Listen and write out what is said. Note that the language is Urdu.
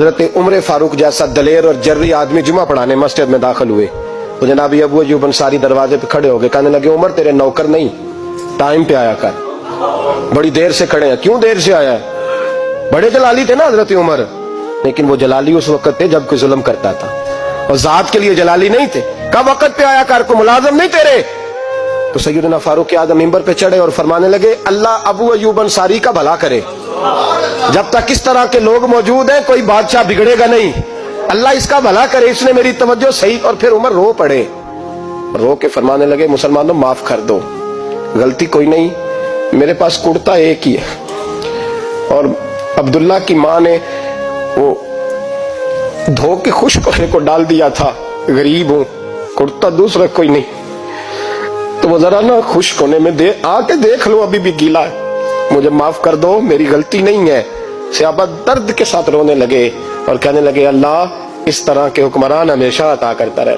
حضرت عمر فاروق جیسا دلیر اور جرری آدمی جمعہ پڑھانے مسجد میں داخل ہوئے. وہ جناب ابو ایوب انصاری دروازے پہ کھڑے ہو گئے, کہنے لگے عمر تیرے نوکر نہیں, ٹائم پہ آیا کر, بڑی دیر سے کھڑے ہیں. کیوں دیر سے آیا ہے؟ بڑے جلالی تھے نا حضرت عمر, لیکن وہ جلالی اس وقت تھے جب کوئی ظلم کرتا تھا, اور ذات کے لیے جلالی نہیں تھے. کب وقت پہ آیا کر, کو ملازم نہیں تیرے. تو سیدنا فاروق اعظم منبر پہ چڑھے اور فرمانے لگے اللہ ابو ایوب انصاری کا بھلا کرے. جب تک اس طرح کے لوگ موجود ہیں کوئی بادشاہ بگڑے گا نہیں. اللہ اس کا بھلا کرے, اس نے میری توجہ صحیح. اور پھر عمر رو پڑے, رو کے فرمانے لگے مسلمانوں معاف کر دو, غلطی کوئی نہیں, میرے پاس کرتا ایک ہی ہے, اور عبداللہ کی ماں نے وہ دھو کے خشک ہونے کو ڈال دیا تھا, غریب ہوں, کرتا دوسرا کوئی نہیں, تو وہ ذرا نا خشک ہونے میں آ کے دیکھ لو ابھی بھی گیلا ہے, مجھے معاف کر دو, میری غلطی نہیں ہے. صحابہ درد کے ساتھ رونے لگے اور کہنے لگے اللہ اس طرح کے حکمران ہمیشہ عطا کرتا رہے.